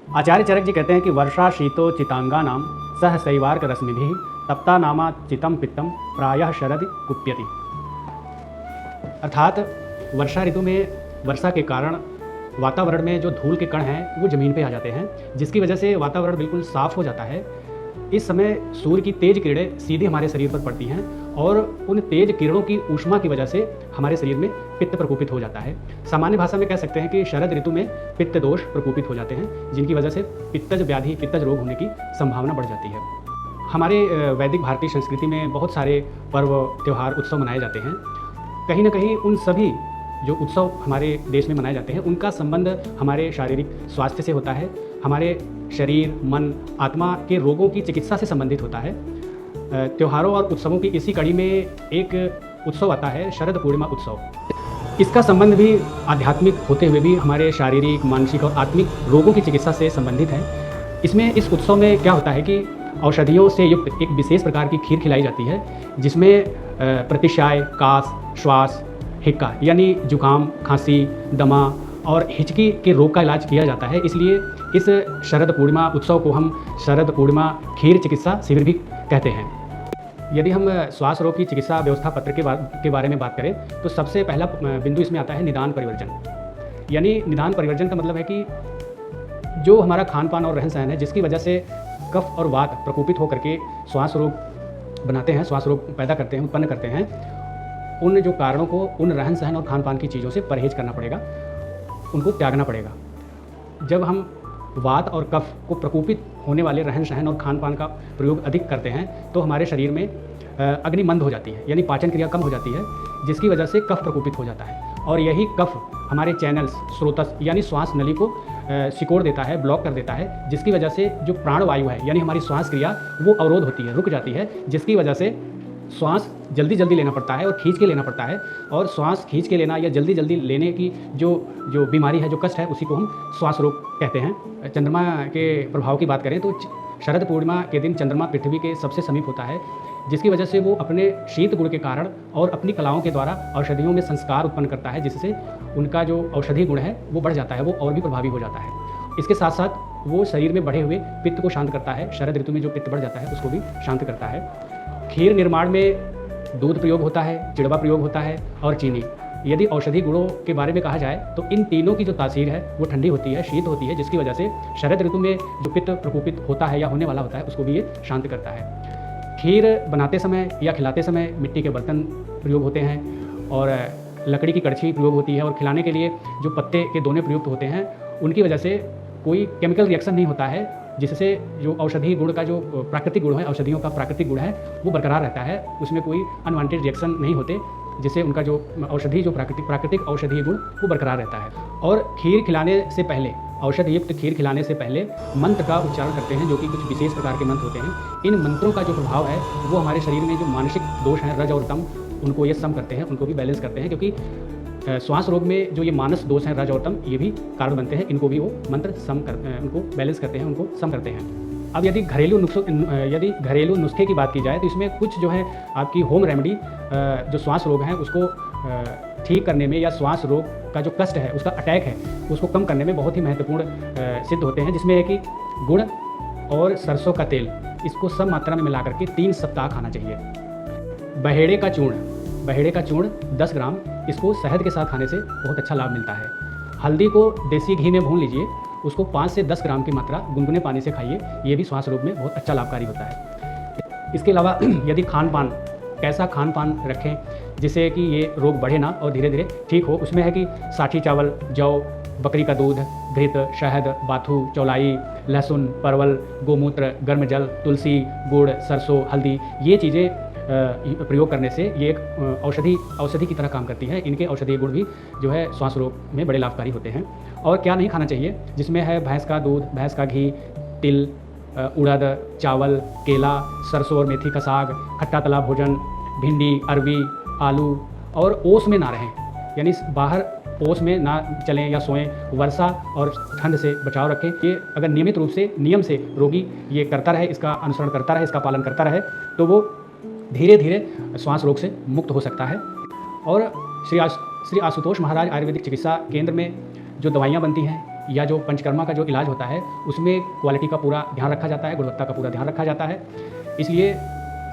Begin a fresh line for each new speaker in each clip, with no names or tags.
आचार्य चरक जी कहते हैं कि वर्षा शीतो चितांगा नाम सह शैवार्क रश्मिभिः तप्ता नामा चितम पित्तम प्रायः शरद कुप्यति। अर्थात वर्षा ऋतु में वर्षा के कारण वातावरण में जो धूल के कण हैं वो ज़मीन पे आ जाते हैं, जिसकी वजह से वातावरण बिल्कुल साफ़ हो जाता है। इस समय सूर्य की तेज किरणें सीधे हमारे शरीर पर पड़ती हैं और उन तेज किरणों की ऊष्मा की वजह से हमारे शरीर में पित्त प्रकोपित हो जाता है। सामान्य भाषा में कह सकते हैं कि शरद ऋतु में पित्त दोष प्रकोपित हो जाते हैं, जिनकी वजह से पित्तज व्याधि, पित्तज रोग होने की संभावना बढ़ जाती है। हमारे वैदिक भारतीय संस्कृति में बहुत सारे पर्व, त्यौहार, उत्सव मनाए जाते हैं। कहीं ना कहीं उन सभी जो उत्सव हमारे देश में मनाए जाते हैं उनका संबंध हमारे शारीरिक स्वास्थ्य से होता है, हमारे शरीर, मन, आत्मा के रोगों की चिकित्सा से संबंधित होता है। त्योहारों और उत्सवों की इसी कड़ी में एक उत्सव आता है, शरद पूर्णिमा उत्सव। इसका संबंध भी आध्यात्मिक होते हुए भी हमारे शारीरिक, मानसिक और आत्मिक रोगों की चिकित्सा से संबंधित है। इस उत्सव में क्या होता है कि औषधियों से युक्त एक विशेष प्रकार की खीर खिलाई जाती है, जिसमें प्रतिशाय, कास, श्वास, हिक्का यानी जुकाम, खांसी, दमा और हिचकी के रोग का इलाज किया जाता है। इसलिए इस शरद पूर्णिमा उत्सव को हम शरद पूर्णिमा खीर चिकित्सा शिविर भी कहते हैं। यदि हम श्वास रोग की चिकित्सा व्यवस्था पत्र के बारे में बात करें तो सबसे पहला बिंदु इसमें आता है निदान परिवर्जन। यानी निदान परिवर्जन का मतलब है कि जो हमारा खान पान और रहन सहन है, जिसकी वजह से कफ और वात प्रकोपित होकर के श्वास रोग बनाते हैं, श्वास रोग पैदा करते हैं, उत्पन्न करते हैं, उन जो कारणों को, उन रहन सहन और खान पान की चीज़ों से परहेज करना पड़ेगा, उनको त्यागना पड़ेगा। जब हम वात और कफ को प्रकोपित होने वाले रहन सहन और खान पान का प्रयोग अधिक करते हैं तो हमारे शरीर में अग्नि मंद हो जाती है, यानी पाचन क्रिया कम हो जाती है, जिसकी वजह से कफ प्रकोपित हो जाता है। और यही कफ हमारे चैनल्स, स्रोतस यानी श्वास नली को सिकोड़ देता है, ब्लॉक कर देता है, जिसकी वजह से जो प्राणवायु है यानी हमारी श्वास क्रिया वो अवरोध होती है, रुक जाती है, जिसकी वजह से श्वास जल्दी जल्दी लेना पड़ता है और खींच के लेना पड़ता है। और श्वास खींच के लेना या जल्दी जल्दी लेने की जो बीमारी है, जो कष्ट है, उसी को हम श्वास रोग कहते हैं। चंद्रमा के प्रभाव की बात करें तो शरद पूर्णिमा के दिन चंद्रमा पृथ्वी के सबसे समीप होता है, जिसकी वजह से वो अपने शीत गुण के कारण और अपनी कलाओं के द्वारा औषधियों में संस्कार उत्पन्न करता है, जिससे उनका जो औषधि गुण है वो बढ़ जाता है, वो और भी प्रभावी हो जाता है। इसके साथ साथ वो शरीर में बढ़े हुए पित्त को शांत करता है। शरद ऋतु में जो पित्त बढ़ जाता है उसको भी शांत करता है। खीर निर्माण में दूध प्रयोग होता है, चिड़वा प्रयोग होता है और चीनी। यदि औषधि गुणों के बारे में कहा जाए तो इन तीनों की जो तासीर है वो ठंडी होती है, शीत होती है, जिसकी वजह से शरद ऋतु में जो पित्त प्रकोपित होता है या होने वाला होता है उसको भी ये शांत करता है। खीर बनाते समय या खिलाते समय मिट्टी के बर्तन प्रयोग होते हैं और लकड़ी की कड़छी प्रयोग होती है, और खिलाने के लिए जो पत्ते के दोने प्रयुक्त होते हैं उनकी वजह से कोई केमिकल रिएक्शन नहीं होता है, जिससे जो औषधि गुण का जो प्राकृतिक गुण है, औषधियों का प्राकृतिक गुण है वो बरकरार रहता है, उसमें कोई अनवांटेड रिएक्शन नहीं होते, जिससे उनका जो औषधि जो प्राकृतिक औषधीय गुण वो बरकरार रहता है। और खीर खिलाने से पहले, औषधि युक्त खीर खिलाने से पहले मंत्र का उच्चारण करते हैं, जो कि कुछ विशेष प्रकार के मंत्र होते हैं। इन मंत्रों का जो प्रभाव है वो हमारे शरीर में जो मानसिक दोष हैं, रज और तम, उनको ये सम करते हैं, उनको भी बैलेंस करते हैं, क्योंकि श्वास रोग में जो ये मानस दोष हैं, रज और तम, ये भी कारण बनते हैं। इनको भी वो मंत्र उनको बैलेंस करते हैं, उनको सम करते हैं। अब यदि घरेलू नुस्खे की बात की जाए तो इसमें कुछ जो है आपकी होम रेमेडी जो श्वास रोग हैं उसको ठीक करने में, या श्वास रोग का जो कष्ट है, उसका अटैक है, उसको कम करने में बहुत ही महत्वपूर्ण सिद्ध होते हैं, जिसमें है कि गुड़ और सरसों का तेल, इसको सब मात्रा में मिला करके 3 सप्ताह खाना चाहिए। बहेड़े का चूर्ण 10 ग्राम, इसको शहद के साथ खाने से बहुत अच्छा लाभ मिलता है। हल्दी को देसी घी में भून लीजिए, उसको 5 से 10 ग्राम की मात्रा गुनगुने पानी से खाइए, ये भी श्वास रोग में बहुत अच्छा लाभकारी होता है। इसके अलावा यदि कैसा खान पान रखें जिससे कि ये रोग बढ़े ना और धीरे धीरे ठीक हो, उसमें है कि साठी चावल, जौ, बकरी का दूध, घृत, शहद, बाथू, चौलाई, लहसुन, परवल, गोमूत्र, गर्म जल, तुलसी, गुड़, सरसों, हल्दी, ये चीज़ें प्रयोग करने से ये एक औषधि की तरह काम करती है। इनके औषधीय गुण भी जो है श्वास रोग में बड़े लाभकारी होते हैं। और क्या नहीं खाना चाहिए, जिसमें है भैंस का दूध, भैंस का घी, तिल, उड़द, चावल, केला, सरसों और मेथी का साग, खट्टा तला भोजन, भिंडी, अरवी, आलू, और ओस में ना रहें, यानी बाहर ओस में ना चलें या सोएं, वर्षा और ठंड से बचाव रखें। ये अगर नियमित रूप से, नियम से रोगी ये करता रहे, इसका अनुसरण करता रहे, इसका पालन करता रहे, तो वो धीरे धीरे श्वास रोग से मुक्त हो सकता है। और श्री आशुतोष महाराज आयुर्वेदिक चिकित्सा केंद्र में जो दवाइयाँ बनती हैं या जो पंचकर्मा का जो इलाज होता है उसमें क्वालिटी का पूरा ध्यान रखा जाता है, गुणवत्ता का पूरा ध्यान रखा जाता है। इसलिए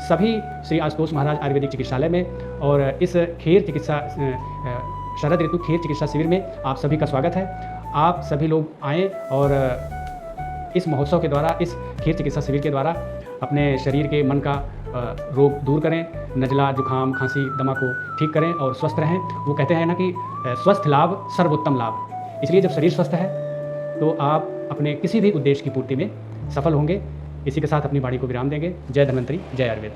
सभी श्री आशुतोष महाराज आयुर्वेदिक चिकित्सालय में और इस खेर चिकित्सा शरद ऋतु खेर चिकित्सा शिविर में आप सभी का स्वागत है। आप सभी लोग आएँ और इस महोत्सव के द्वारा, इस खेर चिकित्सा शिविर के द्वारा अपने शरीर के, मन का रोग दूर करें, नज़ला, जुकाम, खांसी, दमा को ठीक करें और स्वस्थ रहें। वो कहते हैं ना कि स्वस्थ लाभ सर्वोत्तम लाभ। इसलिए जब शरीर स्वस्थ है तो आप अपने किसी भी उद्देश्य की पूर्ति में सफल होंगे। इसी के साथ अपनी वाणी को विराम देंगे। जय धन्वंतरी, जय आयुर्वेद।